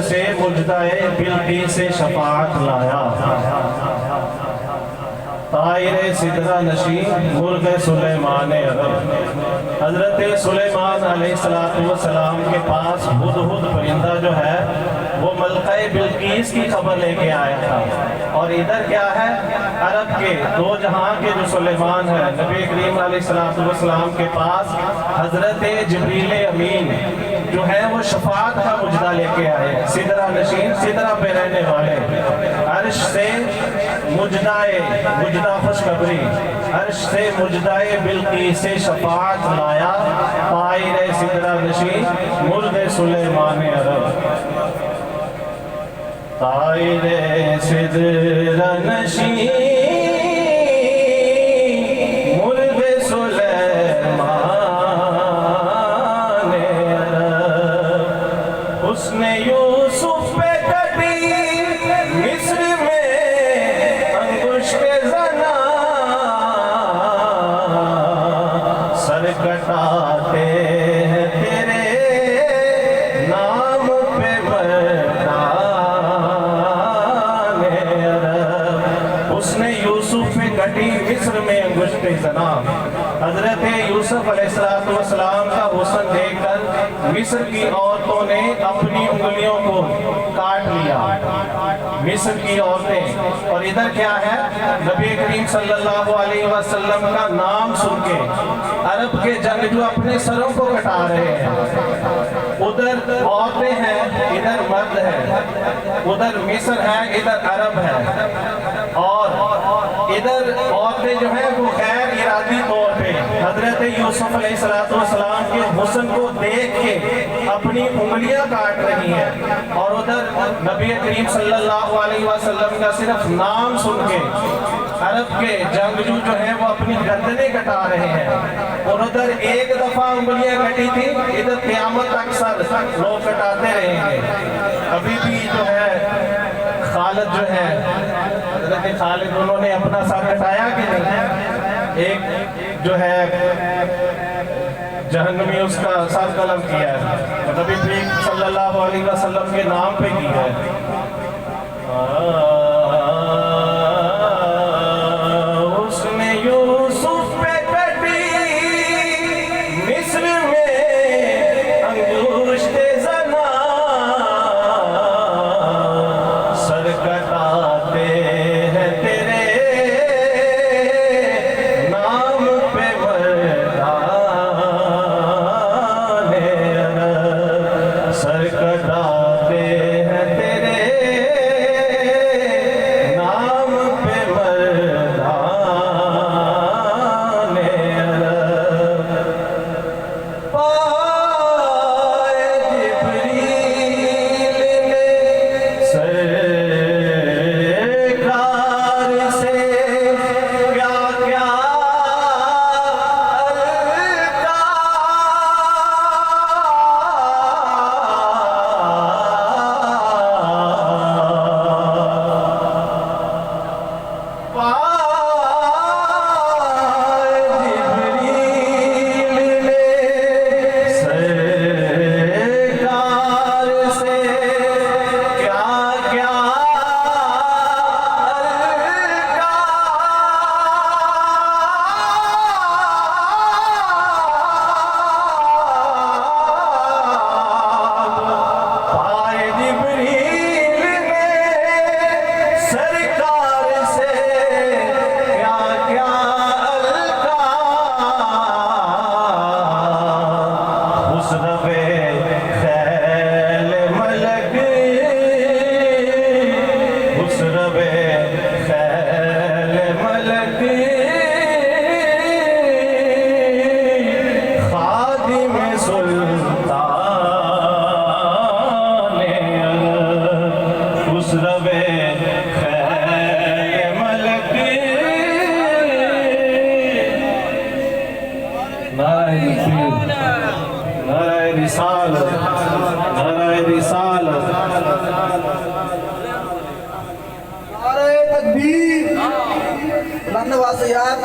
سے مجدائے بلقیس سے شفاعت لایا، طائر سدرہ نشین مرغ سلیمان عرب۔ حضرت سلیمان علیہ السلام کے پاس ہدہد پرندہ جو ہے وہ ملکہ بلقیس کی خبر لے کے آیا تھا، اور ادھر کیا ہے، عرب کے دو جہاں کے جو سلیمان ہے، نبی کریم علیہ السلام کے پاس حضرت جبریل امین جو ہے وہ شفاعت کا مجدہ لے کے آئے، سدرہ نشین، سدرہ پہ رہنے والے، عرش سے مجدہ خوشخبری، عرش سے مجدائے بلقیس سے شفاعت لایا، طائر سدرہ نشین مرغ سلیمان عرب۔ طائر سدرہ نشین مرغ سلیمان عرب، حسن یوسف پہ کٹی مصر میں انگشت زنا، سر کٹاتے ہیں تیرے نام پہ مردان عرب۔ حسن یوسف پہ کٹی مصر میں انگشت زنا، حضرت یوسف علیہ السلام کا حسن دیکھ کر مصر کی عورتوں نے اپنی انگلیوں کو کاٹ لیا، مصر کی عورتیں۔ اور ادھر کیا ہے، نبی کریم صلی اللہ علیہ وسلم کا نام سن کے عرب کے جنگجو اپنے سروں کو کٹا رہے ہیں، ادھر عورتیں ہیں ادھر مرد ہیں، ادھر مصر ہے ادھر عرب ہے، اور ادھر عورتیں جو ہیں وہ غیر ارادی طور پہ حضرت یوسف علیہ السلام کے حسن کو دیکھ کے اپنی انگلیاں کاٹ رہی ہیں، اور ادھر نبی کریم صلی اللہ علیہ وسلم کا صرف نام سن کے عرب کے جنگجو جو ہیں وہ اپنی گردنیں کٹا رہے ہیں، اور ادھر ایک دفعہ انگلیاں کٹی تھی، ادھر قیامت تک سر لوگ کٹاتے رہیں گے۔ ابھی بھی جو ہے حالت جو ہے حضرت خالد انہوں نے اپنا سر کٹایا کہ نہیں؟ ایک جو ہے جہنمی اس کا سر قلم کیا ہے، نبی پاک صلی اللہ علیہ وسلم کے نام پہ کیا ہے۔ اس نے یوسف پہ کٹی مصر میں انگشت زنا، سر کٹاتے ہیں تیرے نام پہ سر کٹاتے ہیں تیرے نام پہ مردان عرب۔ پائے جبریل نے سرکار سے کیا کیا نعرہ رسالت، نعرہ رسالت، نعرہ تکبیر، بلند واسیات